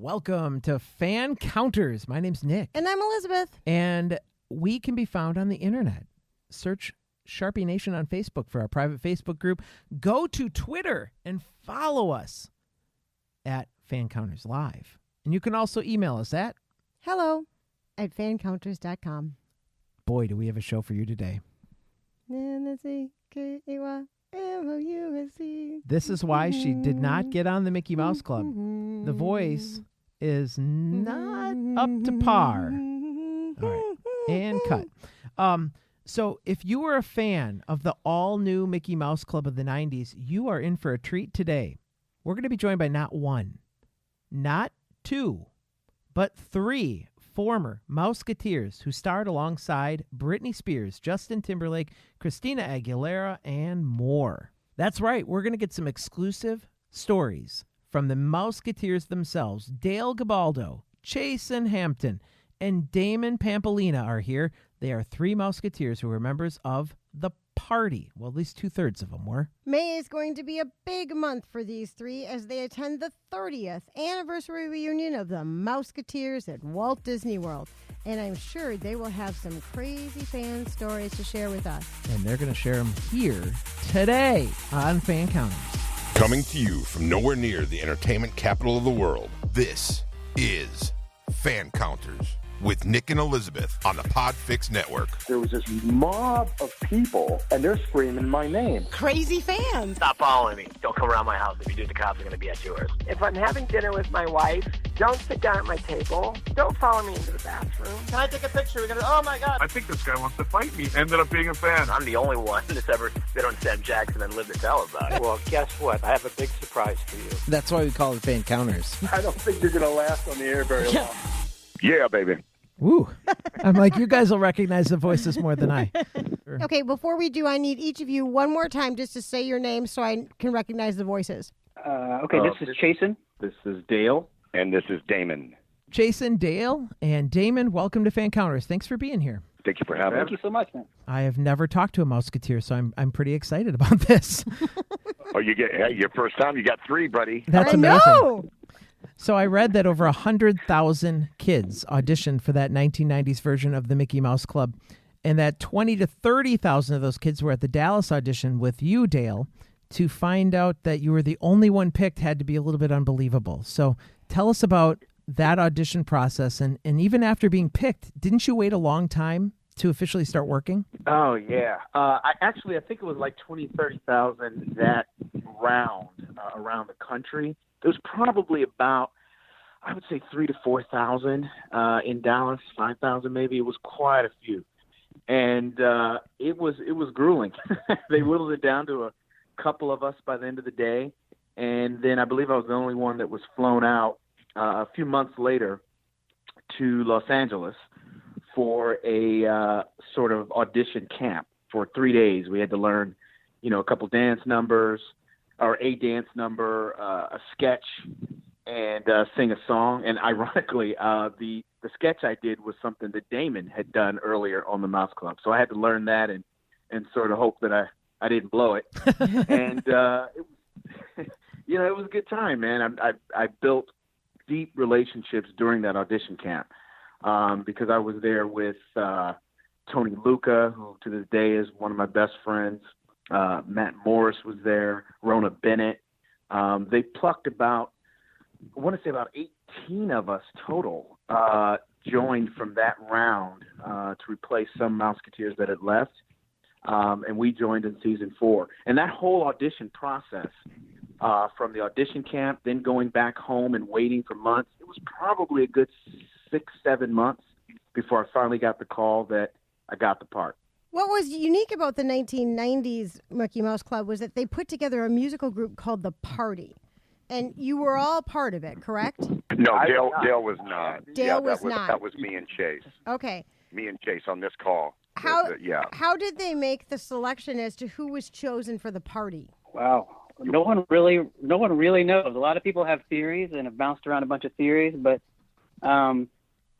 Welcome to Fancounters. My name's Nick. And I'm Elizabeth. And we can be found on the internet. Search Sharpie Nation on Facebook for our private Facebook group. Go to Twitter and follow us at Fancounters Live. And you can also email us at hello@fancounters.com. Boy, do we have a show for you today. This is why she did not get on the Mickey Mouse Club. The voice is not up to par. All right, and cut. So if you were a fan of the all-new Mickey Mouse Club of the 90s, you are in for a treat today. We're going to be joined by not one, not two, but three former Mouseketeers who starred alongside Britney Spears, Justin Timberlake, Christina Agularia, and more. That's right, we're going to get some exclusive stories from the Mouseketeers themselves. Dale Godboldo, Chasen Hampton, and Damon Pampolina are here. They are three Mouseketeers who were members of the party. Well, at least 2/3 of them were. May is going to be a big month for these three as they attend the 30th anniversary reunion of the Mouseketeers at Walt Disney World. And I'm sure they will have some crazy fan stories to share with us. And they're going to share them here today on Fancounters. Coming to you from nowhere near the entertainment capital of the world, this is Fancounters with Nick and Elizabeth on the PodFix network. There was this mob of people, and they're screaming my name. Crazy fans. Stop following me. Don't come around my house. If you do, the cops are going to be at yours. If I'm having dinner with my wife, don't sit down at my table. Don't follow me into the bathroom. Can I take a picture? We're going to, oh my God. I think this guy wants to fight me. Ended up being a fan. I'm the only one that's ever been on Sam Jackson and lived to tell about it. Well, guess what? I have a big surprise for you. That's why we call it Fancounters. I don't think you're going to last on the air very long. Yeah, baby. Woo. I'm like, you guys will recognize the voices more than I. Okay, before we do, I need each of you one more time just to say your name so I can recognize the voices. This is Chasen. This is Dale. And this is Damon. Chasen, Dale, and Damon, welcome to Fancounters. Thanks for being here. Thank you for having us. Thank you so much, man. I have never talked to a Mouseketeer, so I'm pretty excited about this. Oh, your first time, you got three, buddy. That's I amazing. know. So I read that over 100,000 kids auditioned for that 1990s version of the Mickey Mouse Club, and that 20 to 30,000 of those kids were at the Dallas audition with you, Dale. To find out that you were the only one picked had to be a little bit unbelievable. So tell us about that audition process, and even after being picked, didn't you wait a long time to officially start working? Oh, yeah. I think it was like 20, 30,000 that round around the country. There was probably about, I would say, 3,000 to 4,000 in Dallas, 5,000 maybe. It was quite a few. And it was grueling. They whittled it down to a couple of us by the end of the day. And then I believe I was the only one that was flown out a few months later to Los Angeles for a sort of audition camp for 3 days. We had to learn, a couple dance numbers, or a dance number, a sketch, and sing a song. And ironically, the sketch I did was something that Damon had done earlier on the Mouse Club. So I had to learn that and sort of hope that I didn't blow it. And it was a good time, man. I built deep relationships during that audition camp because I was there with Tony Luca, who to this day is one of my best friends. Matt Morris was there, Rona Bennett. They plucked about 18 of us total joined from that round to replace some Mouseketeers that had left. And we joined in season 4. And that whole audition process, from the audition camp, then going back home and waiting for months, it was probably a good 6-7 months before I finally got the call that I got the part. What was unique about the 1990s Mickey Mouse Club was that they put together a musical group called The Party. And you were all part of it, correct? No, Dale was not. Dale was not. That was me and Chase. Okay. Me and Chase on this call. How did they make the selection as to who was chosen for the party? Wow. No one really knows. A lot of people have theories and have bounced around a bunch of theories, but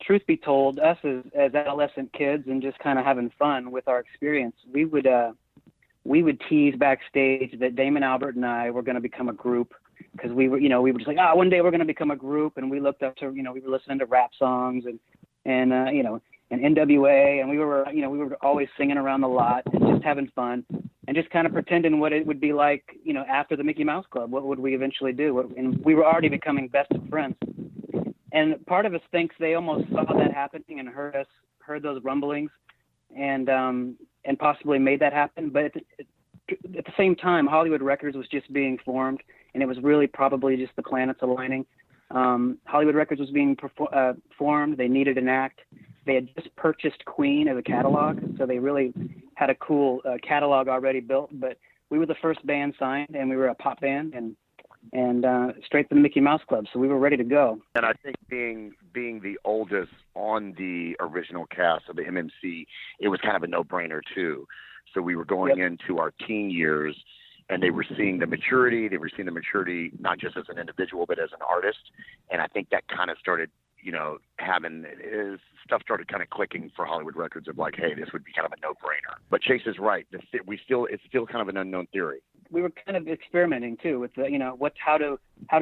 truth be told, us as adolescent kids and just kind of having fun with our experience, we would tease backstage that Damon, Albert, and I were going to become a group because we were just like, one day we're going to become a group, and we looked up to, we were listening to rap songs and NWA, and we were always singing around the lot and just having fun and just kind of pretending what it would be like, after the Mickey Mouse Club. What would we eventually do? And we were already becoming best of friends. And part of us thinks they almost saw that happening and heard those rumblings, and possibly made that happen. But at the same time, Hollywood Records was just being formed, and it was really probably just the planets aligning. Hollywood Records was being formed. They needed an act. They had just purchased Queen as a catalog, so they really had a cool catalog already built. But we were the first band signed, and we were a pop band, and straight to the Mickey Mouse Club, so we were ready to go. And I think being the oldest on the original cast of the MMC, it was kind of a no-brainer too. So we were going into our teen years, and they were seeing the maturity. They were seeing the maturity not just as an individual, but as an artist. And I think that kind of started, stuff started kind of clicking for Hollywood Records of like, hey, this would be kind of a no-brainer. But Chase is right. It's still kind of an unknown theory. We were kind of experimenting too with how to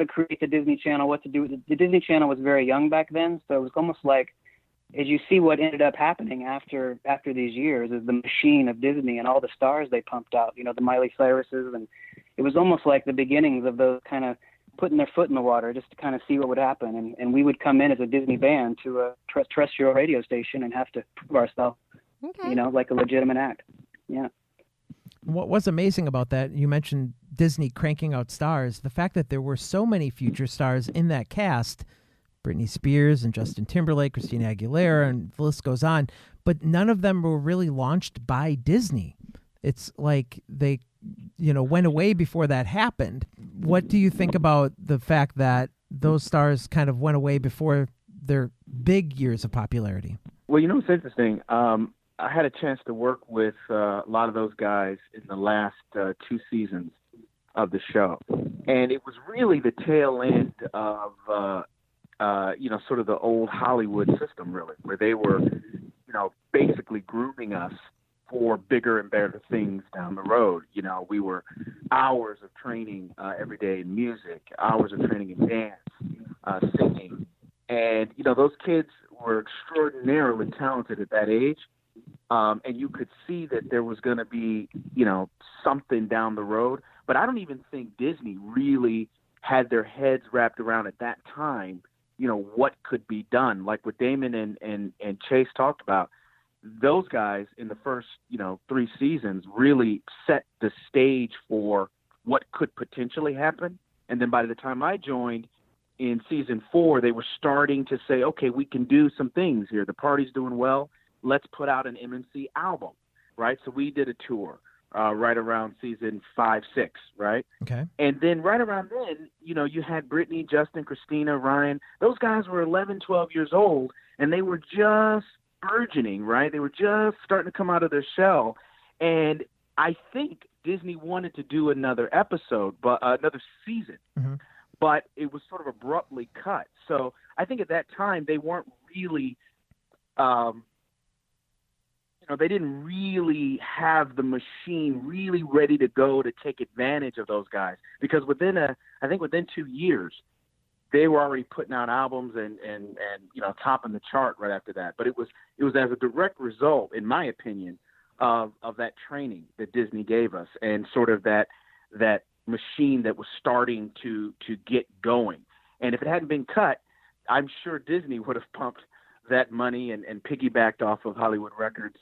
create the Disney Channel, what to do. The Disney Channel was very young back then, so it was almost like, as you see what ended up happening after these years, is the machine of Disney and all the stars they pumped out, the Miley Cyruses, and it was almost like the beginnings of those kind of putting their foot in the water just to kind of see what would happen. And we would come in as a Disney band to a terrestrial radio station and have to prove ourselves, like a legitimate act. Yeah. What was amazing about that, you mentioned Disney cranking out stars, the fact that there were so many future stars in that cast, Britney Spears and Justin Timberlake, Christina Agularia, and the list goes on, but none of them were really launched by Disney. It's like they, went away before that happened. What do you think about the fact that those stars kind of went away before their big years of popularity? Well, it's interesting. I had a chance to work with a lot of those guys in the last 2 seasons of the show. And it was really the tail end of, sort of the old Hollywood system, really, where they were, basically grooming us for bigger and better things down the road. We were hours of training every day in music, hours of training in dance, singing. And, those kids were extraordinarily talented at that age. And you could see that there was going to be, something down the road. But I don't even think Disney really had their heads wrapped around at that time, what could be done. Like what Damon and Chase talked about, those guys in the first, 3 seasons really set the stage for what could potentially happen. And then by the time I joined in season 4, they were starting to say, okay, we can do some things here. The party's doing well. Let's put out an MMC album, right? So we did a tour right around season 5, 6, right? Okay. And then right around then, you had Britney, Justin, Christina, Ryan. Those guys were 11, 12 years old, and they were just burgeoning, right? They were just starting to come out of their shell. And I think Disney wanted to do another episode, but another season, but it was sort of abruptly cut. So I think at that time they weren't really they didn't really have the machine really ready to go to take advantage of those guys, because within 2 years, they were already putting out albums and topping the chart right after that. But it was as a direct result, in my opinion, of that training that Disney gave us, and sort of that machine that was starting to get going. And if it hadn't been cut, I'm sure Disney would have pumped that money and piggybacked off of Hollywood Records'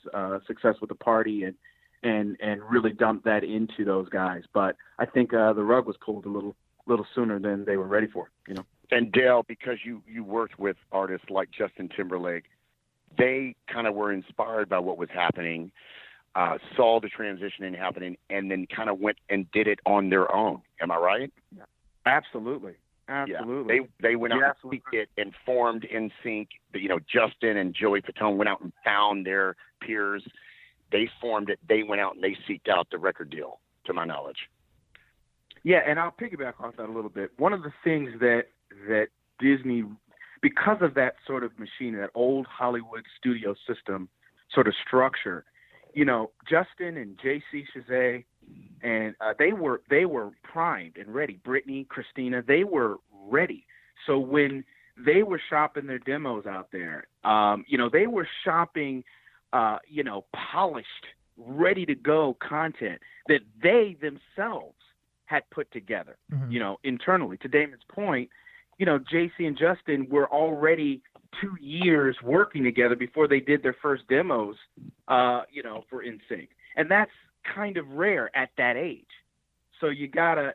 success with the party and really dumped that into those guys. But I think the rug was pulled a little sooner than they were ready for, And Dale, because you worked with artists like Justin Timberlake, they kind of were inspired by what was happening, saw the transitioning happening, and then kind of went and did it on their own. Am I right? Yeah. Absolutely. Absolutely. Yeah. They went out and tweaked it and formed NSYNC. Justin and Joey Fatone went out and found their peers. They formed it. They went out and they seeked out the record deal, to my knowledge. Yeah, and I'll piggyback off that a little bit. One of the things that Disney, because of that sort of machine, that old Hollywood studio system sort of structure, Justin and J.C. Chazet and they were primed and ready. Britney, Christina, they were ready. So when they were shopping their demos out there, they were shopping, polished, ready to go content that they themselves had put together, internally. To Damon's point, JC and Justin were already 2 years working together before they did their first demos, for NSYNC. And that's kind of rare at that age. So you gotta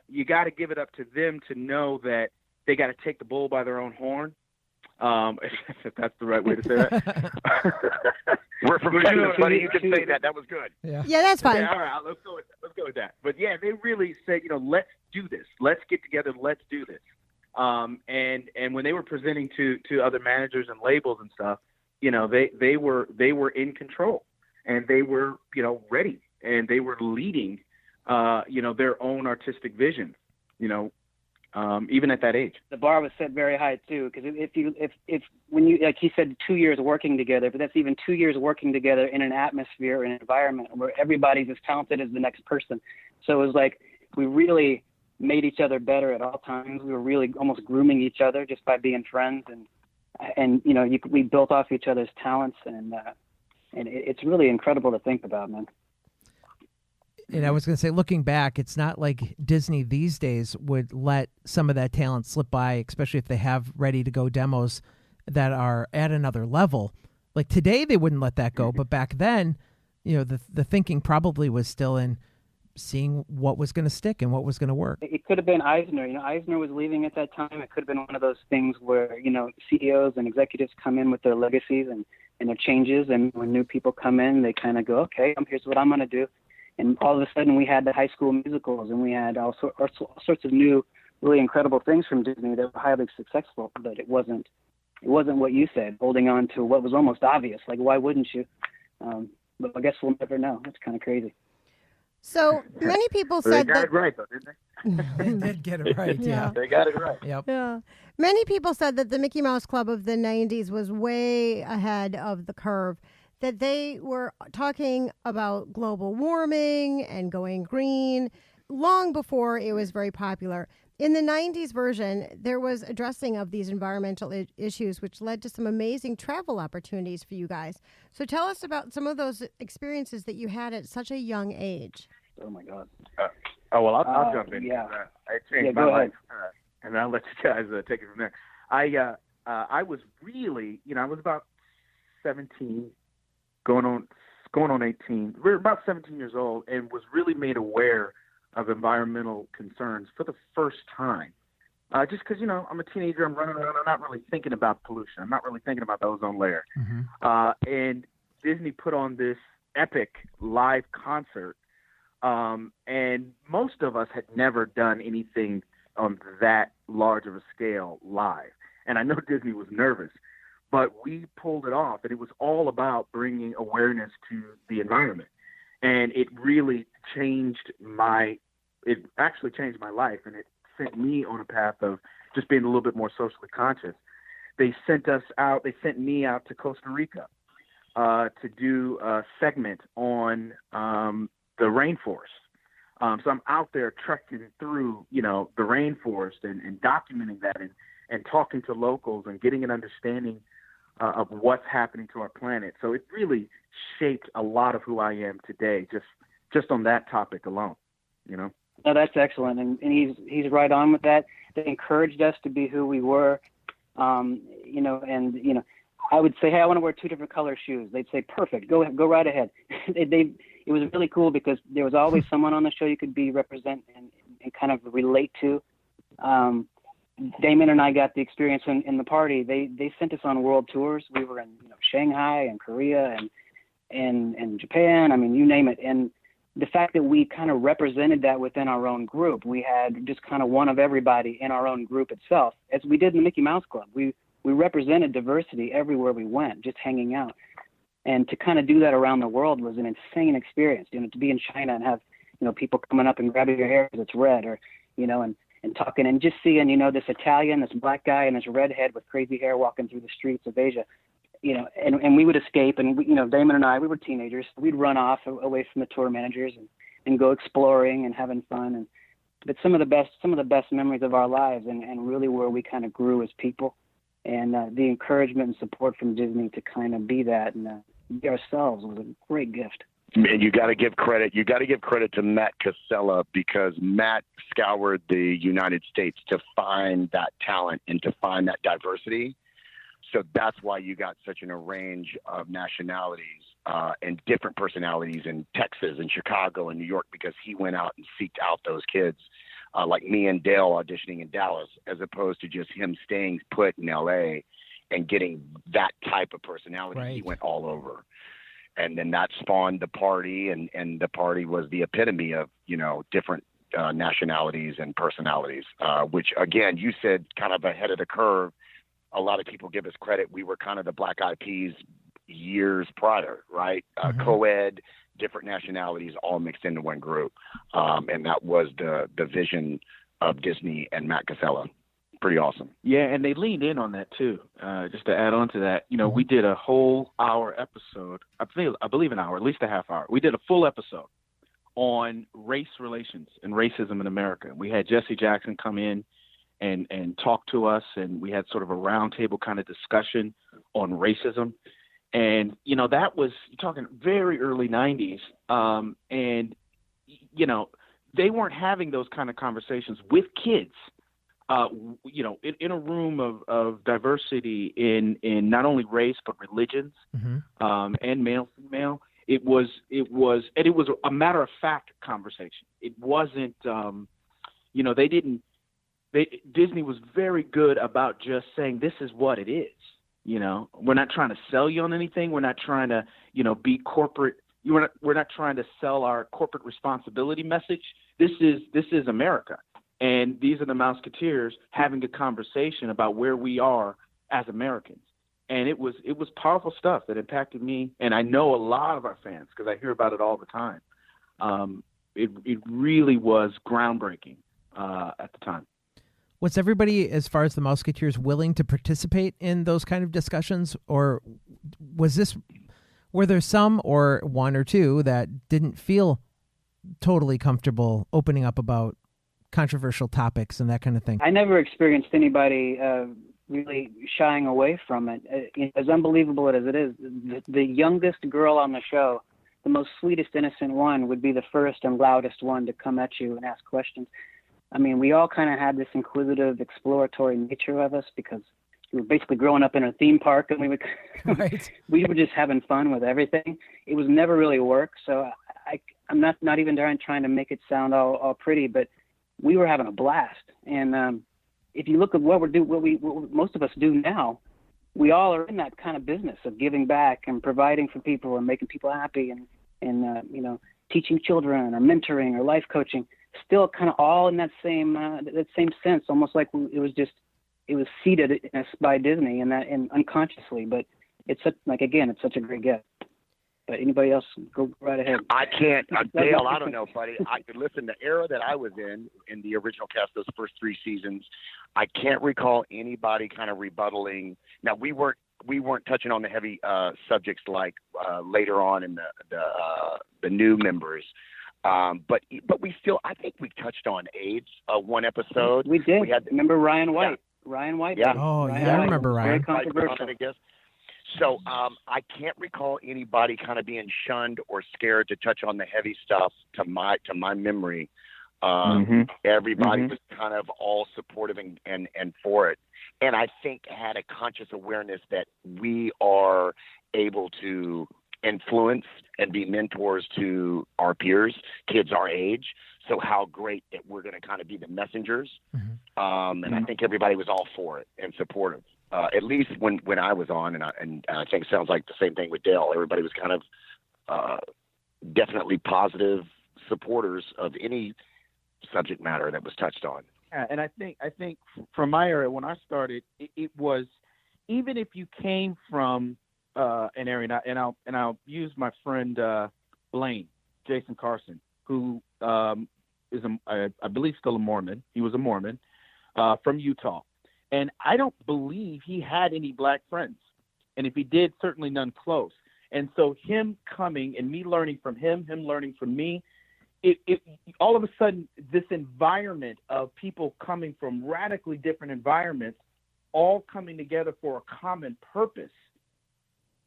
give it up to them to know that they got to take the bull by their own horn. If that's the right way to say that. We're from Texas, buddy. You can say that. That was good. Yeah, that's fine. Yeah, all right, let's go with that. But yeah, they really said, let's do this. Let's get together. Let's do this. And when they were presenting to other managers and labels and stuff, they were in control, and they were ready, and they were leading their own artistic vision. Even at that age. The bar was set very high too, because if when you, like he said, 2 years working together, but that's even 2 years working together in an atmosphere, an environment where everybody's as talented as the next person. So it was like we really made each other better at all times. We were really almost grooming each other just by being friends, and we built off each other's talents, and it's really incredible to think about, man. And I was going to say, looking back, it's not like Disney these days would let some of that talent slip by, especially if they have ready-to-go demos that are at another level. Like today, they wouldn't let that go. But back then, the thinking probably was still in seeing what was going to stick and what was going to work. It could have been Eisner. Eisner was leaving at that time. It could have been one of those things where, CEOs and executives come in with their legacies and their changes. And when new people come in, they kind of go, okay, here's what I'm going to do. And all of a sudden, we had the High School Musicals, and we had all sorts of new, really incredible things from Disney that were highly successful. But it wasn't what you said, holding on to what was almost obvious. Like, why wouldn't you? But I guess we'll never know. It's kind of crazy. So many people said they got it right, though, didn't they? They did get it right. Yeah, they got it right. Yep. Yeah. Many people said that the Mickey Mouse Club of the 90s was way ahead of the curve, that they were talking about global warming and going green long before it was very popular. In the 90s version, there was addressing of these environmental issues, which led to some amazing travel opportunities for you guys. So tell us about some of those experiences that you had at such a young age. Oh, my God. I'll jump in. Yeah. It changed my life, and I'll let you guys take it from there. I was really, I was about 17, going on 18. We were about 17 years old, and was really made aware of environmental concerns for the first time. Just because, I'm a teenager, I'm running around, I'm not really thinking about pollution. I'm not really thinking about the ozone layer. Mm-hmm. And Disney put on this epic live concert, and most of us had never done anything on that large of a scale live. And I know Disney was nervous, but we pulled it off, and it was all about bringing awareness to the environment. And it really changed my life, and it sent me on a path of just being a little bit more socially conscious. They sent me out to Costa Rica to do a segment on the rainforest. So I'm out there trekking through, the rainforest and documenting that and talking to locals and getting an understanding of what's happening to our planet. So it really shaped a lot of who I am today, just on that topic alone, No, that's excellent, and he's right on with that. They encouraged us to be who we were, I would say, hey, I want to wear 2 different color shoes. They'd say, perfect, go right ahead. It was really cool because there was always someone on the show you could represent and kind of relate to. Damon and I got the experience in the party. They sent us on world tours. We were in Shanghai and Korea and Japan. I mean, you name it. And the fact that we kind of represented that within our own group, we had just kind of one of everybody in our own group itself, as we did in the Mickey Mouse Club. We represented diversity everywhere we went, just hanging out. And to kind of do that around the world was an insane experience. To be in China and have people coming up and grabbing your hair because it's red, or and talking and just seeing this Italian, this black guy, and this redhead with crazy hair walking through the streets of Asia. And we would escape, and Damon and I, we were teenagers. We'd run off away from the tour managers, and go exploring and having fun. But some of the best memories of our lives, and really where we kind of grew as people, and the encouragement and support from Disney to kind of be that and be ourselves was a great gift. And you got to give credit. You got to give credit to Matt Casella, because Matt scoured the United States to find that talent and to find that diversity. So that's why you got such an range of nationalities and different personalities in Texas and Chicago and New York, because he went out and seeked out those kids like me and Dale auditioning in Dallas, as opposed to just him staying put in L.A. and getting that type of personality. Right. He went all over. And then that spawned the party, and the party was the epitome of, different nationalities and personalities, which, again, you said kind of ahead of the curve. A lot of people give us credit. We were kind of the Black Eyed Peas years prior, right? Co-ed, different nationalities all mixed into one group. And that was the vision of Disney and Matt Casella. Pretty awesome. Yeah, and they leaned in on that too. Just to add on to that, we did a whole hour episode. I believe an hour, at least a half hour. We did a full episode on race relations and racism in America. We had Jesse Jackson come in and talk to us, and we had sort of a roundtable kind of discussion on racism. And that was, you're talking very early 90s, and they weren't having those kind of conversations with kids. In a room of diversity in not only race but religions, and male, female, it was a matter of fact conversation. It wasn't, Disney was very good about just saying, this is what it is. We're not trying to sell you on anything. We're not trying to, be corporate. We're not trying to sell our corporate responsibility message. This is America. And these are the Mouseketeers having a conversation about where we are as Americans. And it was powerful stuff that impacted me. And I know a lot of our fans, because I hear about it all the time. It really was groundbreaking at the time. Was everybody, as far as the Mouseketeers, willing to participate in those kind of discussions? Or were there some, or one or two, that didn't feel totally comfortable opening up about controversial topics and that kind of thing? I never experienced anybody really shying away from it. As unbelievable as it is, the youngest girl on the show, the most sweetest, innocent one, would be the first and loudest one to come at you and ask questions. I mean, we all kind of had this inquisitive, exploratory nature of us, because we were basically growing up in a theme park, and we were just having fun with everything. It was never really work, so I'm not even trying to make it sound all pretty, but we were having a blast. And if you look at what most of us do now, we all are in that kind of business of giving back and providing for people and making people happy and teaching children or mentoring or life coaching. Still kind of all in that same sense, almost like it was seeded in us by Disney and unconsciously. But it's such a great gift. But anybody else, go right ahead. I can't, Dale. I don't know, buddy. Listen. The era that I was in the original cast, those first 3 seasons, I can't recall anybody kind of rebuttaling. Now we weren't touching on the heavy subjects like later on in the new members. But we still, I think we touched on AIDS one episode. We did. Remember Ryan White? Yeah. Ryan White. Yeah. Oh, yeah, I remember Ryan. Very controversial. I guess. So I can't recall anybody kind of being shunned or scared to touch on the heavy stuff to my memory. Everybody was kind of all supportive and for it. And I think had a conscious awareness that we are able to influence and be mentors to our peers, kids our age. So how great that we're going to kind of be the messengers. And I think everybody was all for it and supportive. At least when I was on, and I think it sounds like the same thing with Dale. Everybody was kind of definitely positive supporters of any subject matter that was touched on. Yeah, and I think from my era when I started, it was, even if you came from an area, and I'll use my friend Blaine, Jason Carson, who is I believe still a Mormon. He was a Mormon from Utah. And I don't believe he had any black friends. And if he did, certainly none close. And so him coming and me learning from him learning from me, it all of a sudden, this environment of people coming from radically different environments, all coming together for a common purpose,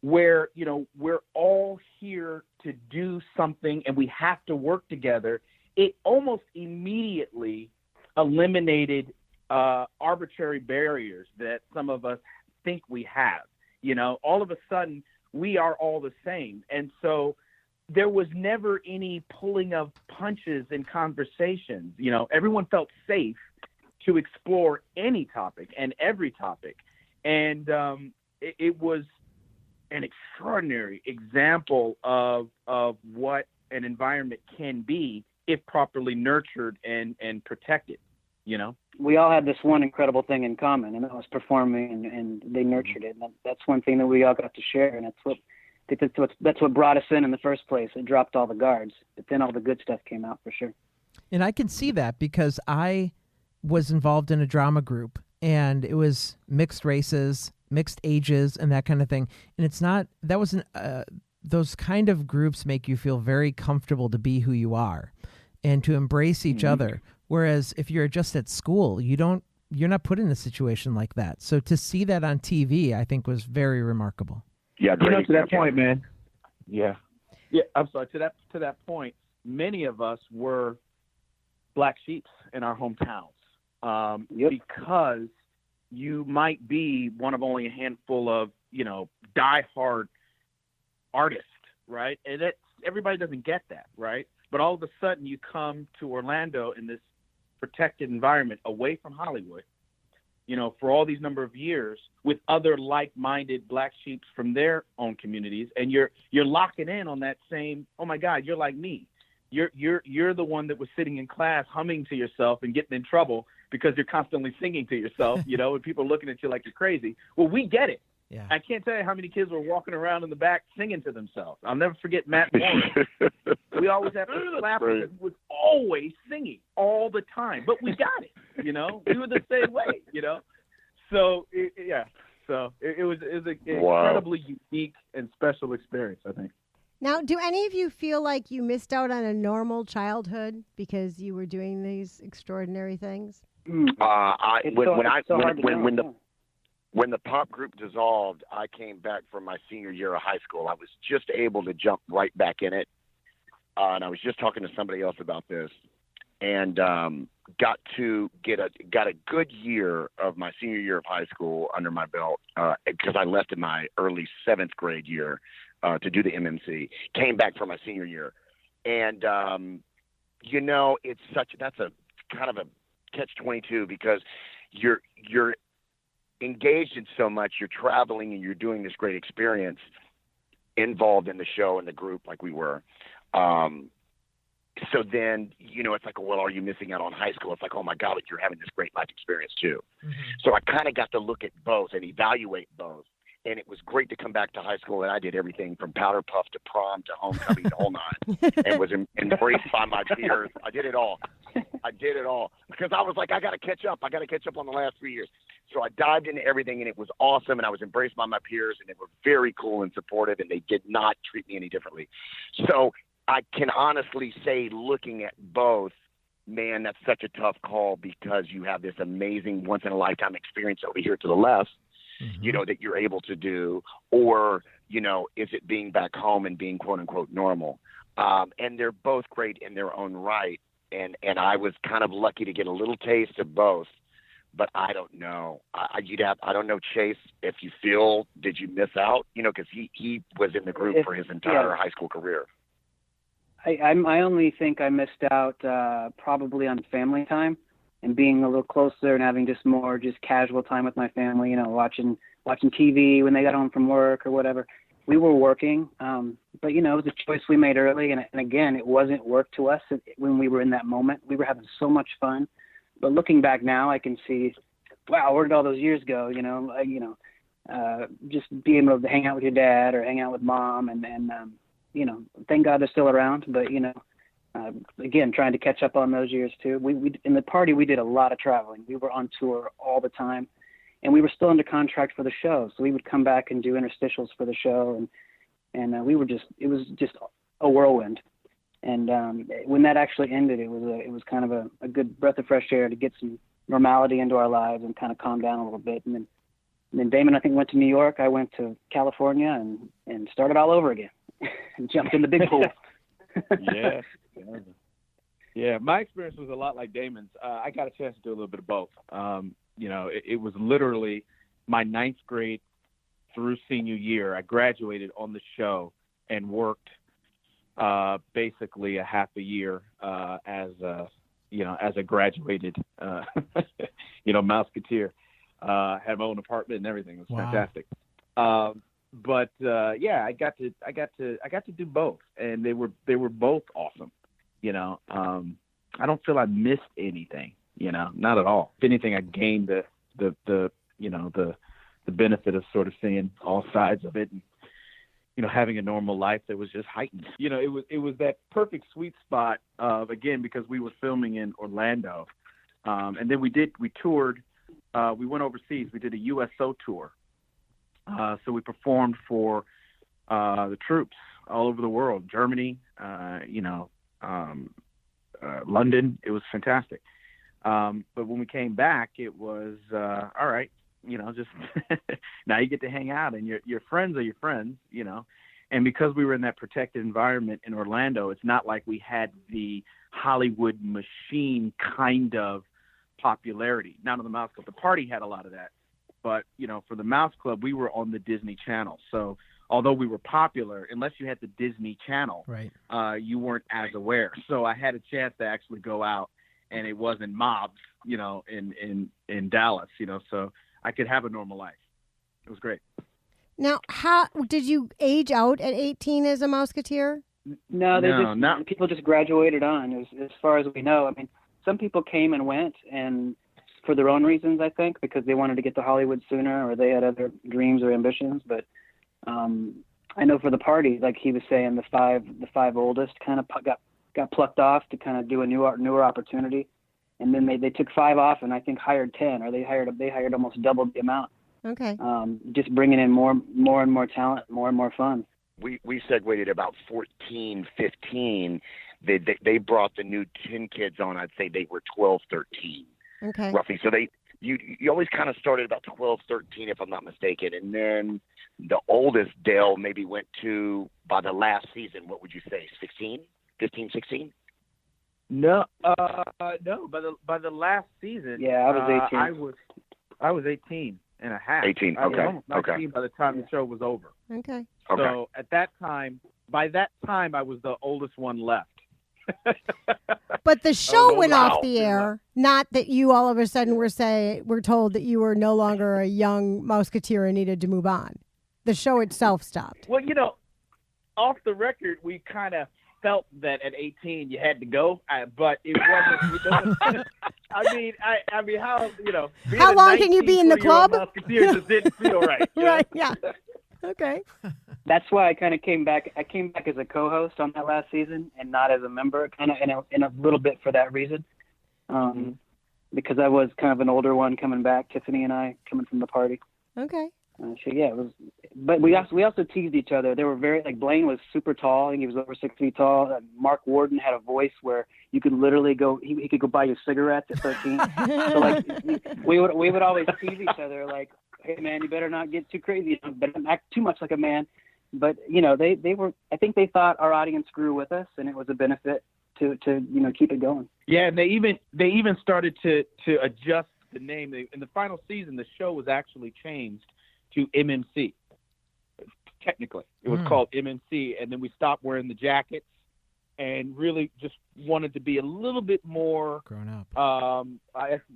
where, you know, we're all here to do something and we have to work together. It almost immediately eliminated arbitrary barriers that some of us think we have. You know, all of a sudden, we are all the same. And so there was never any pulling of punches in conversations. You know, everyone felt safe to explore any topic and every topic. And it was an extraordinary example of what an environment can be if properly nurtured and protected, you know? We all had this one incredible thing in common, and that was performing, and they nurtured it. And that's one thing that we all got to share, and that's what brought us in the first place. It dropped all the guards, but then all the good stuff came out for sure. And I can see that because I was involved in a drama group, and it was mixed races, mixed ages, and that kind of thing. And it's not, that wasn't, those kind of groups make you feel very comfortable to be who you are and to embrace each other. Whereas if you're just at school, you're not put in a situation like that. So to see that on TV, I think was very remarkable. Yeah, you know, to that point, man. Yeah. I'm sorry. To that point, many of us were black sheep in our hometowns because you might be one of only a handful of, you know, diehard artists, right? And everybody doesn't get that, right? But all of a sudden, you come to Orlando in this protected environment away from Hollywood, you know, for all these number of years with other like-minded black sheeps from their own communities, and you're locking in on that same, oh my God, you're like me. You're the one that was sitting in class humming to yourself and getting in trouble because you're constantly singing to yourself, you know, and people are looking at you like you're crazy. Well, we get it. Yeah. I can't tell you how many kids were walking around in the back singing to themselves. I'll never forget Matt Warren. We always have to slap him because he was always singing all the time. But we got it, you know. We were the same way, you know. So, it was an incredibly unique and special experience, I think. Now, do any of you feel like you missed out on a normal childhood because you were doing these extraordinary things? When the pop group dissolved, I came back from my senior year of high school. I was just able to jump right back in it. And I was just talking to somebody else about this, and got a good year of my senior year of high school under my belt because I left in my early 7th grade year to do the MMC. Came back for my senior year, and you know, that's a kind of a catch-22 because you're engaged in so much, you're traveling and you're doing this great experience involved in the show and the group like we were. So then, you know, it's like, well, are you missing out on high school? It's like, oh my God, you're having this great life experience too. Mm-hmm. So I kind of got to look at both and evaluate both. And it was great to come back to high school, and I did everything from powder puff to prom to homecoming, the whole nine, and was embraced by my peers. I did it all because I was like, I got to catch up. I got to catch up on the last 3 years. So I dived into everything, and it was awesome, and I was embraced by my peers, and they were very cool and supportive, and they did not treat me any differently. So I can honestly say, looking at both, man, that's such a tough call because you have this amazing once-in-a-lifetime experience over here to the left, mm-hmm. you know, that you're able to do, or, you know, is it being back home and being quote-unquote normal? And they're both great in their own right, and I was kind of lucky to get a little taste of both. But I don't know. I don't know, Chase, if you feel, did you miss out? You know, because he was in the group for his entire high school career. I only think I missed out probably on family time and being a little closer and having just more just casual time with my family, you know, watching TV when they got home from work or whatever. We were working, but, you know, it was a choice we made early. And again, it wasn't work to us when we were in that moment. We were having so much fun. But looking back now, I can see, wow, where did all those years go? You know, just being able to hang out with your dad or hang out with mom, and you know, thank God they're still around. But you know, again, trying to catch up on those years too. We in the party we did a lot of traveling. We were on tour all the time, and we were still under contract for the show, so we would come back and do interstitials for the show, and it was just a whirlwind. And when that actually ended, it was kind of a good breath of fresh air to get some normality into our lives and kind of calm down a little bit. And then Damon, I think, went to New York. I went to California and started all over again and jumped in the big pool. Yeah. Yeah, my experience was a lot like Damon's. I got a chance to do a little bit of both. It was literally my 9th grade through senior year. I graduated on the show and worked basically a half a year as a graduated Mouseketeer. Had my own apartment and everything. It was fantastic. But I got to do both, and they were both awesome. I don't feel I missed anything. Not at all. If anything, I gained the benefit of sort of seeing all sides of it, and having a normal life that was just heightened. It was that perfect sweet spot of, again, because we were filming in Orlando, and then we toured. We went overseas. We did a USO tour. So we performed for the troops all over the world, Germany, London. It was fantastic. But when we came back, it was all right. Just now you get to hang out, and your friends are your friends. And because we were in that protected environment in Orlando, it's not like we had the Hollywood machine kind of popularity. Now, to the Mouse Club, the party had a lot of that. But, for the Mouse Club, we were on the Disney Channel. So although we were popular, unless you had the Disney Channel, right, you weren't as aware. So I had a chance to actually go out, and it wasn't mobs, in Dallas, so I could have a normal life. It was great. Now, how did you age out at 18 as a Mouseketeer? No, people just graduated on, as far as we know. I mean, some people came and went, and for their own reasons, I think, because they wanted to get to Hollywood sooner, or they had other dreams or ambitions. But I know for the party, like he was saying, the five oldest kind of got plucked off to kind of do a newer opportunity, and then they took 5 off, and I think hired 10, or they hired almost double the amount. Okay. Just bringing in more and more talent, more and more fun. We segued at about 14, 15. They brought the new 10 kids on. I'd say they were 12, 13. Okay. Roughly. So you always kind of started about 12, 13, if I'm not mistaken. And then the oldest, Dale, maybe went to, by the last season, what would you say, 16, 15, 16? No, by the last season. Yeah, I was 18. I was 18 and a half. 18, okay. I was almost 19 by the time the show was over. Okay. So by that time, I was the oldest one left. But the show went off the air. Not that you all of a sudden were told that you were no longer a young Mouseketeer and needed to move on. The show itself stopped. Well, off the record, we kind of felt that at 18 you had to go, but it wasn't. I mean, how long can you be in the club? Mouseketeer just didn't feel right. Right? Yeah. Okay. That's why I kind of came back. I came back as a co-host on that last season and not as a member, kind of in a little bit for that reason, because I was kind of an older one coming back. Tiffany and I coming from the party. Okay. So yeah, it was. But we also teased each other. They were very Blaine was super tall. I think he was over 6 feet tall. Mark Warden had a voice where you could literally go. He could go buy you cigarettes at 13. So we would always tease each other like, hey man, you better not get too crazy, but act too much like a man. But they were. I think they thought our audience grew with us, and it was a benefit to keep it going. Yeah, and they even started to adjust the name. In the final season, the show was actually changed to MMC. Technically, it was called MMC, and then we stopped wearing the jackets and really just wanted to be a little bit more grown up.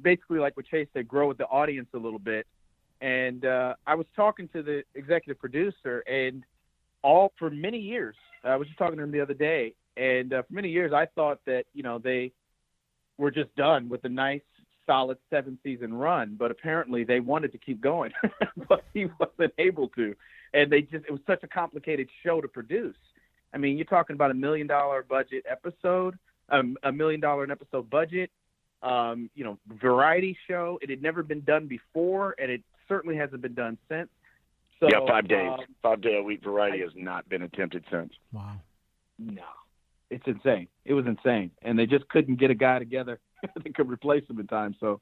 Basically, like what Chase said, grow with the audience a little bit. And I was talking to the executive producer, and for many years, I was just talking to him the other day, and for many years I thought that, they were just done with a nice, solid 7-season run, but apparently they wanted to keep going, but he wasn't able to. And it was such a complicated show to produce. I mean, you're talking about $1 million budget episode, $1 million an episode budget, variety show. It had never been done before, and it certainly hasn't been done since. So, 5 days. 5 day a week variety has not been attempted since. Wow. No. it's insane. It was insane, and they just couldn't get a guy together that could replace him in time, so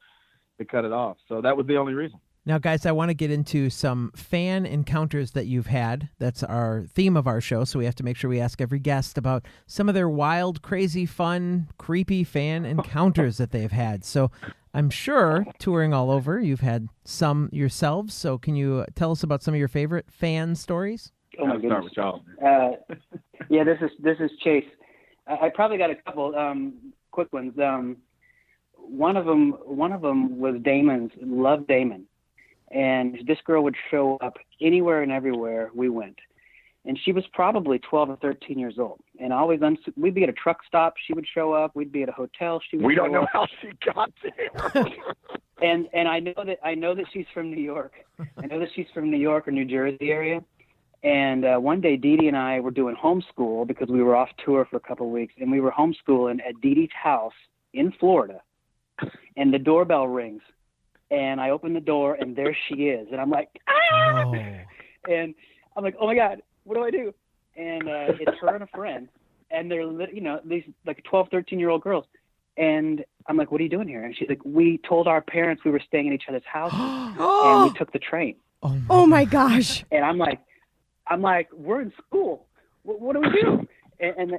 they cut it off. So that was the only reason. Now, guys, I want to get into some fan encounters that you've had. That's our theme of our show, so we have to make sure we ask every guest about some of their wild, crazy, fun, creepy fan encounters that they've had. So I'm sure, touring all over, you've had some yourselves. So can you tell us about some of your favorite fan stories? Oh my I'll goodness. start with y'all. Yeah, this is Chase. I probably got a couple quick ones. One of them was Damon's. Loved Damon. And this girl would show up anywhere and everywhere we went. And she was probably 12 or 13 years old. And always, we'd be at a truck stop, she would show up. We'd be at a hotel, she would We show don't know up. how she got there. And I know that she's from New York. I know that she's from New York or New Jersey area. And one day, Dee Dee and I were doing homeschool because we were off tour for a couple of weeks. And we were homeschooling at Dee Dee's house in Florida. And the doorbell rings. And I open the door, and there she is. And I'm like, ah! Oh. And I'm like, oh, my God, what do I do? And it's her and a friend. And they're, these like 12, 13-year-old girls. And I'm like, what are you doing here? And she's like, we told our parents we were staying at each other's houses, and we took the train. Oh, my gosh. And I'm like, we're in school. What do we do? And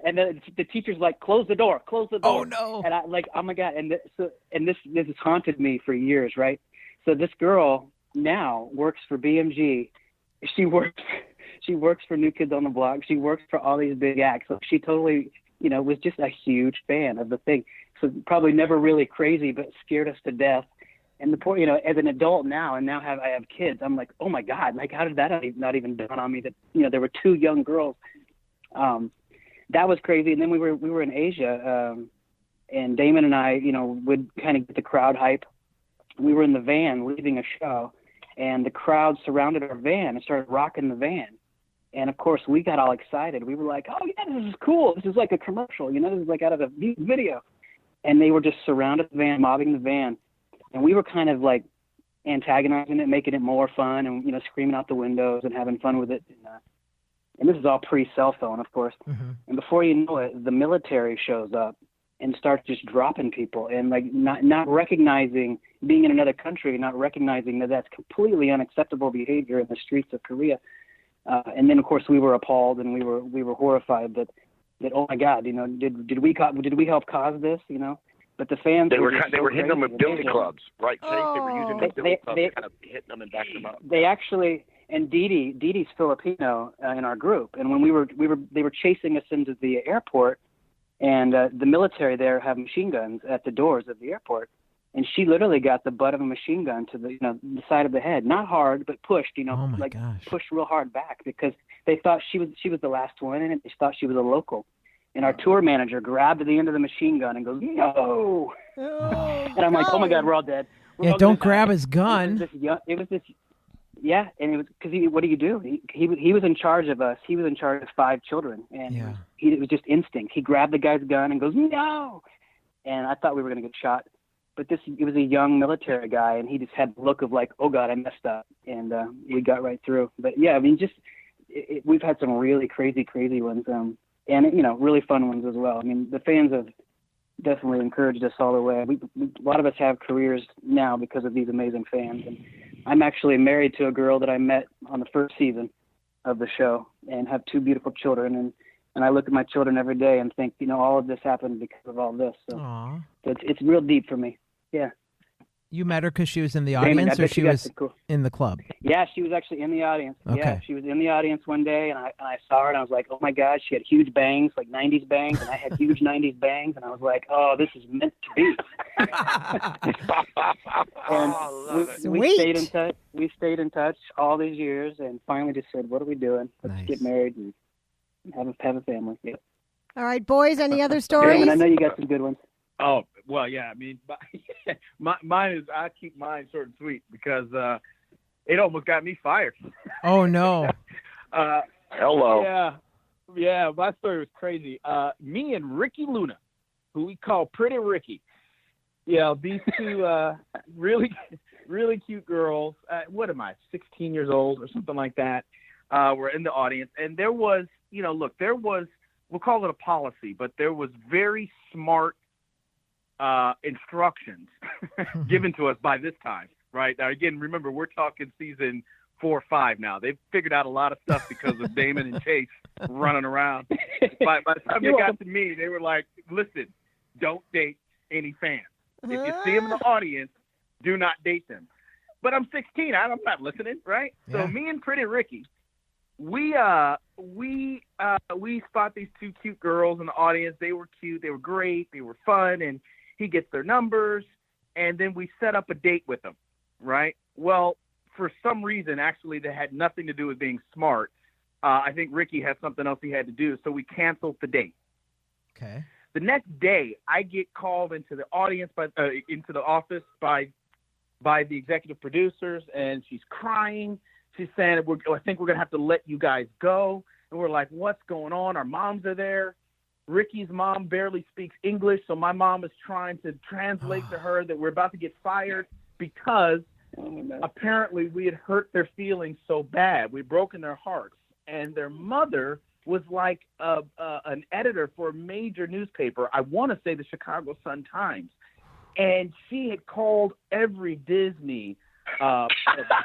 the teacher's like, close the door. Oh, no. And I like, oh my God. And this has haunted me for years, right? So this girl now works for BMG. She works for New Kids on the Block. She works for all these big acts. So she totally, was just a huge fan of the thing. So probably never really crazy, but scared us to death. And the poor, as an adult now, and I have kids, I'm like, oh my God, like how did that not even dawn on me that, there were two young girls. That was crazy. And then we were in Asia, and Damon and I, would kind of get the crowd hype. We were in the van leaving a show, and the crowd surrounded our van and started rocking the van. And of course, we got all excited. We were like, "Oh yeah, this is cool. This is like a commercial. This is like out of a video." And they were just surrounding the van, mobbing the van, and we were kind of like antagonizing it, making it more fun, and screaming out the windows and having fun with it. And this is all pre-cell phone, of course. Mm-hmm. And before you know it, the military shows up and starts just dropping people and like not recognizing being in another country, not recognizing that that's completely unacceptable behavior in the streets of Korea. And then of course we were appalled and we were horrified that oh my God, did we help cause this? But the fans they were hitting them with billy clubs, right? Chase, they were using the billy clubs, kind of hitting them and backing them up. They actually. And Dee Dee's Filipino in our group, and when they were chasing us into the airport, and the military there have machine guns at the doors of the airport, and she literally got the butt of a machine gun to the the side of the head, not hard, but pushed, pushed real hard back because they thought she was the last one, and they thought she was a local, and our tour manager grabbed the end of the machine gun and goes, no, and I'm like, oh my God, we're all dead. Don't grab his gun. It was this. Yeah, and it was because what do you do? He was in charge of us. He was in charge of 5 children, and it was just instinct. He grabbed the guy's gun and goes, no! And I thought we were going to get shot. But it was a young military guy, and he just had the look of like, oh, God, I messed up. And we got right through. But, yeah, I mean, we've had some really crazy, crazy ones, and, really fun ones as well. I mean, the fans have definitely encouraged us all the way. A lot of us have careers now because of these amazing fans. And I'm actually married to a girl that I met on the first season of the show and have 2 beautiful children. And I look at my children every day and think, all of this happened because of all this. So it's real deep for me. Yeah. You met her because she was in the audience, or she was in the club? Yeah, she was actually in the audience. Okay. Yeah, she was in the audience one day, and I saw her, and I was like, oh, my God, she had huge bangs, like 90s bangs, and I had huge 90s bangs, and I was like, oh, this is meant to be. And we stayed in touch. We stayed in touch all these years, and finally just said, what are we doing? Let's get married and have a family. Yeah. All right, boys, any other stories? Damon, I know you got some good ones. Oh, well, yeah. I mean, mine is, I keep mine short and sweet because it almost got me fired. Oh, no. Hello. Yeah, my story was crazy. Me and Ricky Luna, who we call Pretty Ricky. Yeah, these 2 really, really cute girls. What am I, 16 years old or something like that? Were in the audience. And there was, there was we'll call it a policy, but there was very smart instructions given to us by this time, right? Now, again, remember, we're talking season 4 or 5 now. They've figured out a lot of stuff because of Damon and Chase running around. By the time they got to me, they were like, listen, don't date any fans. If you see them in the audience, do not date them. But I'm 16. I'm not listening, right? Yeah. So me and Pretty Ricky, we spot these 2 cute girls in the audience. They were cute. They were great. They were fun. And he gets their numbers. And then we set up a date with them, right? Well, for some reason, actually, that had nothing to do with being smart. I think Ricky had something else he had to do, so we canceled the date. Okay. The next day, I get called into the audience, into the office by the executive producers, and she's crying. She's saying, I think we're going to have to let you guys go. And we're like, what's going on? Our moms are there. Ricky's mom barely speaks English, so my mom is trying to translate to her that we're about to get fired because apparently we had hurt their feelings so bad. We'd broken their hearts. And their mother was like an editor for a major newspaper. I want to say the Chicago Sun-Times. And she had called every Disney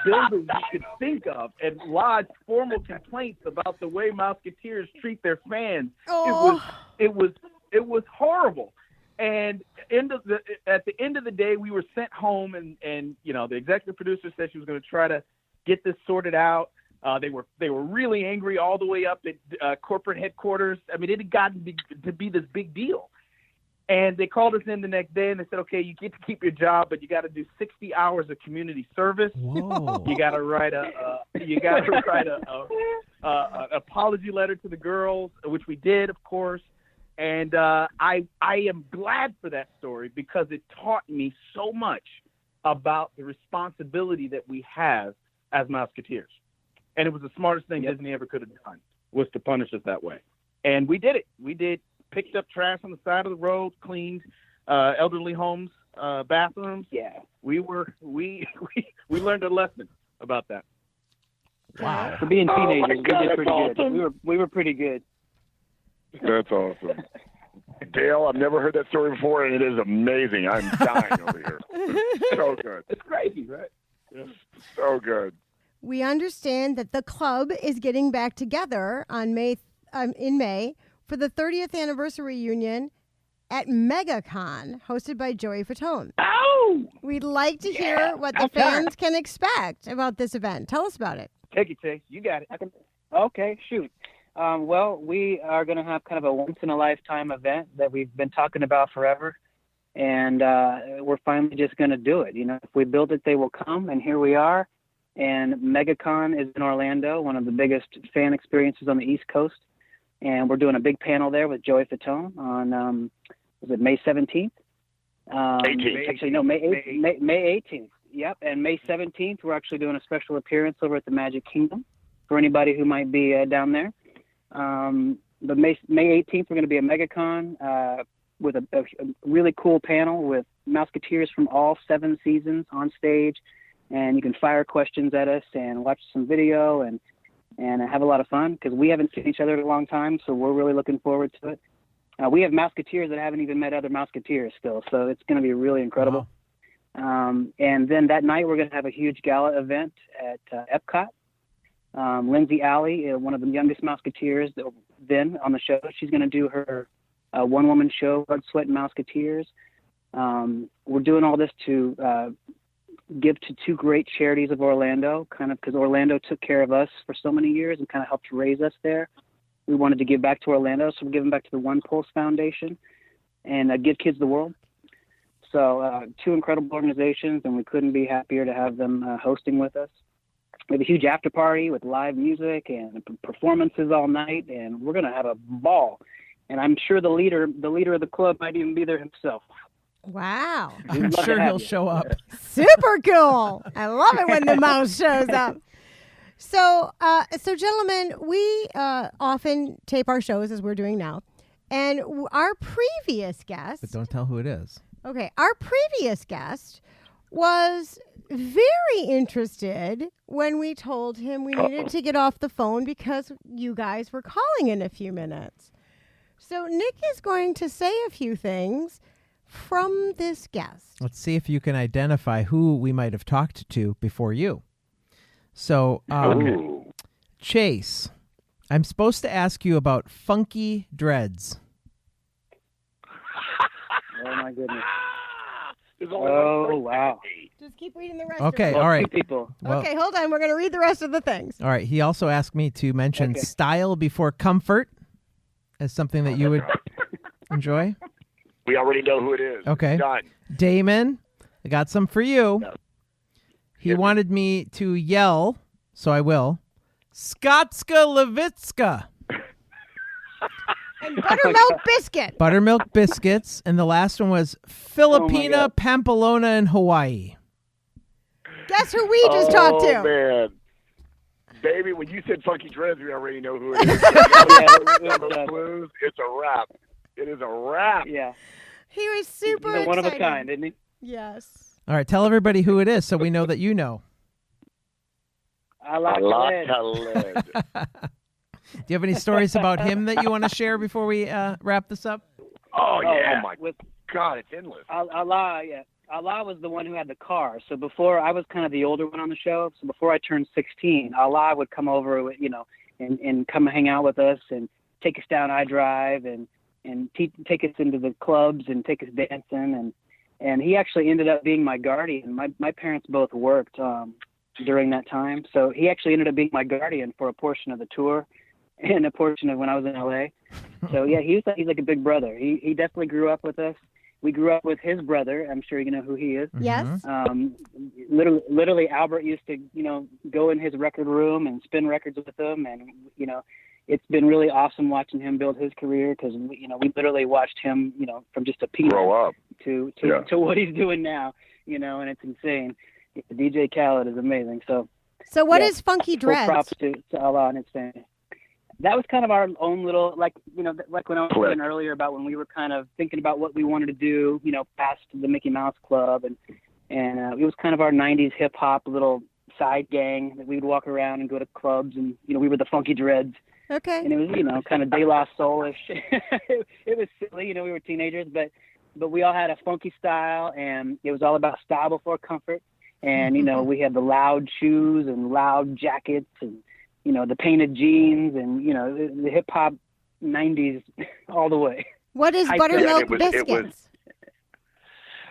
building you could think of and lodged formal complaints about the way Mouseketeers treat their fans. Oh. It was horrible. And at the end of the day, we were sent home, and the executive producer said she was going to try to get this sorted out. They were really angry all the way up at corporate headquarters. I mean, it had gotten to be this big deal. And they called us in the next day, and they said, okay, you get to keep your job, but you got to do 60 hours of community service. Whoa. You got to write an apology letter to the girls, which we did, of course. And I am glad for that story because it taught me so much about the responsibility that we have as Mouseketeers. And it was the smartest thing Disney ever could have done, was to punish us that way. And we did it. Picked up trash on the side of the road, cleaned elderly homes, bathrooms. Yeah. We learned a lesson about that. Wow. For being teenagers, we did pretty awesome. good. We were pretty good. That's awesome. Dale, I've never heard that story before, and it is amazing. I'm dying over here. So good. It's crazy, right? It's so good. We understand that the club is getting back together in May for the 30th anniversary reunion at MegaCon, hosted by Joey Fatone. Oh! We'd like to hear what the fans can expect about this event. Tell us about it. Take it, Chase. You got it. Okay, shoot. Well, we are going to have kind of a once-in-a-lifetime event that we've been talking about forever, and we're finally just going to do it. If we build it, they will come, and here we are. And MegaCon is in Orlando, one of the biggest fan experiences on the East Coast. And we're doing a big panel there with Joey Fatone on, was it May 17th? 18th. Actually, no, May 18th. Yep. And May 17th, we're actually doing a special appearance over at the Magic Kingdom for anybody who might be down there. But May 18th, we're going to be at MegaCon with a really cool panel with Mouseketeers from all 7 seasons on stage. And you can fire questions at us and watch some video and have a lot of fun because we haven't seen each other in a long time, so we're really looking forward to it. We have Mouseketeers that haven't even met other Mouseketeers still, so it's going to be really incredible. Wow. And then that night we're going to have a huge gala event at Epcot. Lindsay Alley, one of the youngest Mouseketeers then on the show, she's going to do her one-woman show, Blood, Sweat, and Mouseketeers. We're doing all this to give to 2 great charities of Orlando, kind of because Orlando took care of us for so many years and kind of helped raise us there. We wanted to give back to Orlando, so we're giving back to the One Pulse Foundation and Give Kids the World. So 2 incredible organizations, and we couldn't be happier to have them hosting with us. We have a huge after party with live music and performances all night, and we're going to have a ball. And I'm sure the leader of the club might even be there himself. Wow. I'm sure he'll show up. Super cool. I love it when the mouse shows up. So gentlemen, we often tape our shows as we're doing now. And our previous guest. But don't tell who it is. Okay. Our previous guest was very interested when we told him we needed to get off the phone because you guys were calling in a few minutes. So Nick is going to say a few things from this guest. Let's see if you can identify who we might have talked to before you. So, Chase, I'm supposed to ask you about funky dreads. Oh, my goodness. Oh, wow. Just keep reading the rest Okay, of it. all right. Two people. Well, Okay, hold on. We're going to read the rest of the things. all right. He also asked me to mention style before comfort as something that you would enjoy. We already know who it is. Okay. Done. Damon, I got some for you. No. He wanted me to yell, so I will, Skotska Levitska. And buttermilk biscuit. Buttermilk biscuits. And the last one was Filipina Pampolina in Hawaii. Guess who we just talked to? Oh, man. Baby, when you said funky dreads, we already know who it is. Blues, it's a wrap. It is a wrap. Yeah. He was super He's excited. one of a kind, isn't he? Yes. All right, tell everybody who it is so we know that you know. I like Khaled. Do you have any stories about him that you want to share before we wrap this up? Oh, yeah. yeah. Oh, my God, it's endless. Allah, yeah. Allah was the one who had the car. So before, I was kind of the older one on the show. So before I turned 16, Allah would come over, and come hang out with us and take us down I-Drive and take us into the clubs and take us dancing. And he actually ended up being my guardian. My parents both worked during that time. So he actually ended up being my guardian for a portion of the tour and a portion of when I was in LA. So yeah, he's like a big brother. He definitely grew up with us. We grew up with his brother. I'm sure you know who he is. Yes. Literally, Albert used to, go in his record room and spin records with him, and it's been really awesome watching him build his career because we literally watched him, from just a peanut grow up to what he's doing now, and it's insane. DJ Khaled is amazing. So what is Funky full Dreads? props to Allah and his family. That was kind of our own little, like when I was saying earlier about when we were kind of thinking about what we wanted to do, past the Mickey Mouse Club. And it was kind of our 90s hip hop little side gang that we would walk around and go to clubs. And, we were the Funky Dreads. Okay. And it was, kind of De La Soul-ish. It was silly, we were teenagers, but we all had a funky style, and it was all about style before comfort. And, we had the loud shoes and loud jackets and, the painted jeans and, the hip-hop 90s all the way. What is buttermilk biscuits?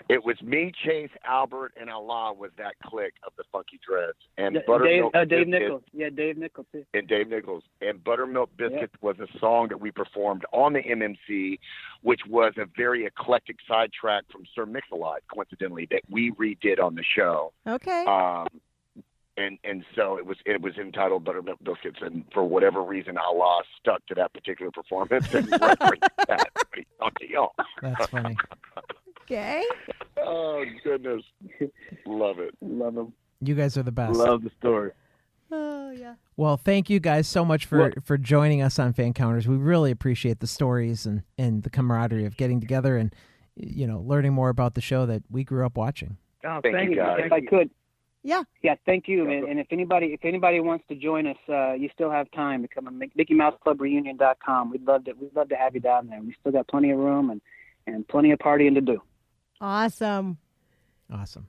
It was me, Chase, Albert, and Allah was that clique of the Funky Dreads. And Dave Nichols. Yeah, Dave Nichols, too. And Dave Nichols. And Buttermilk Biscuits was a song that we performed on the MMC, which was a very eclectic sidetrack from Sir Mix-a-Lot, coincidentally, that we redid on the show. Okay. And so it was entitled Buttermilk Biscuits, and for whatever reason, Allah stuck to that particular performance and referenced that when he talked to y'all. That's funny. Okay. Oh, goodness. Love it. Love them. You guys are the best. Love the story. Oh, yeah. Well, thank you guys so much for joining us on Fancounters. We really appreciate the stories and the camaraderie of getting together and, learning more about the show that we grew up watching. Oh, thank you, guys. If I could. Yeah. Yeah, thank you. And if anybody wants to join us, you still have time to come to MickeyMouseClubReunion.com. We'd love to have you down there. We still got plenty of room and plenty of partying to do. Awesome.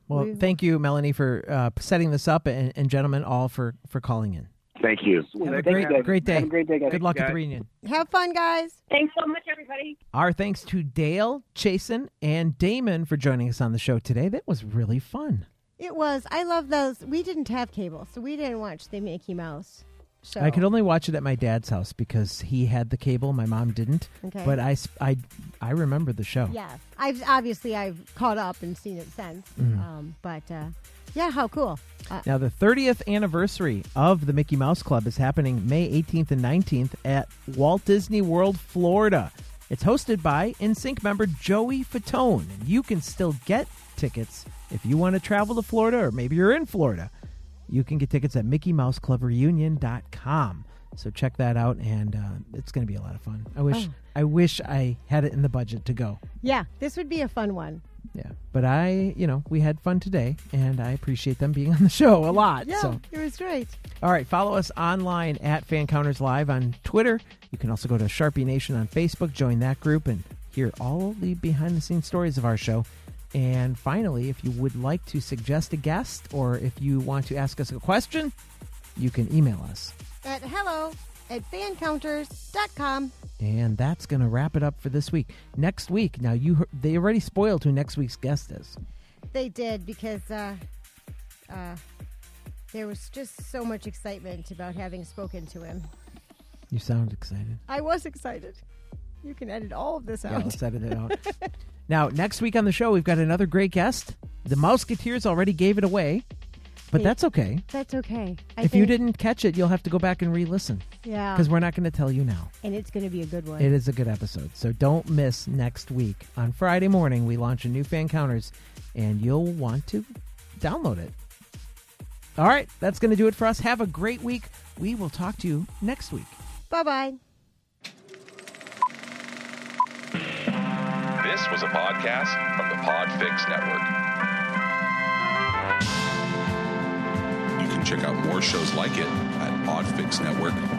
Well, thank you, Melanie, for setting this up, and gentlemen, all for calling in. Thank you. Have a great day. Have a great day, guys. Good luck at the reunion. Have fun, guys. Thanks so much, everybody. Our thanks to Dale, Chasen, and Damon for joining us on the show today. That was really fun. It was. I love those. We didn't have cable, so we didn't watch the Mickey Mouse show. I could only watch it at my dad's house because he had the cable. My mom didn't. Okay. But I remember the show. Yeah. I've caught up and seen it since. Yeah, how cool. Now, the 30th anniversary of the Mickey Mouse Club is happening May 18th and 19th at Walt Disney World, Florida. It's hosted by NSYNC member Joey Fatone. And you can still get tickets if you want to travel to Florida, or maybe you're in Florida. You can get tickets at MickeyMouseClubReunion.com. So check that out, and it's going to be a lot of fun. I wish I had it in the budget to go. Yeah, this would be a fun one. Yeah. But we had fun today, and I appreciate them being on the show a lot. Yeah, so. it was great. All right, follow us online at Fancounters Live on Twitter. You can also go to Sharpie Nation on Facebook, join that group, and hear all the behind-the-scenes stories of our show. And finally, if you would like to suggest a guest or if you want to ask us a question, you can email us at hello@fancounters.com. And that's going to wrap it up for this week. Next week, now they already spoiled who next week's guest is. They did, because there was just so much excitement about having spoken to him. You sound excited. I was excited. You can edit all of this out. Yeah, let's edit it out. Now, next week on the show, we've got another great guest. The Mouseketeers already gave it away, but that's okay. That's okay. If you didn't catch it, you'll have to go back and re-listen. Yeah. Because we're not going to tell you now. And it's going to be a good one. It is a good episode. So don't miss next week. On Friday morning, we launch a new Fancounters, and you'll want to download it. All right, that's going to do it for us. Have a great week. We will talk to you next week. Bye-bye. This was a podcast from the PodFix Network. You can check out more shows like it at podfixnetwork.com.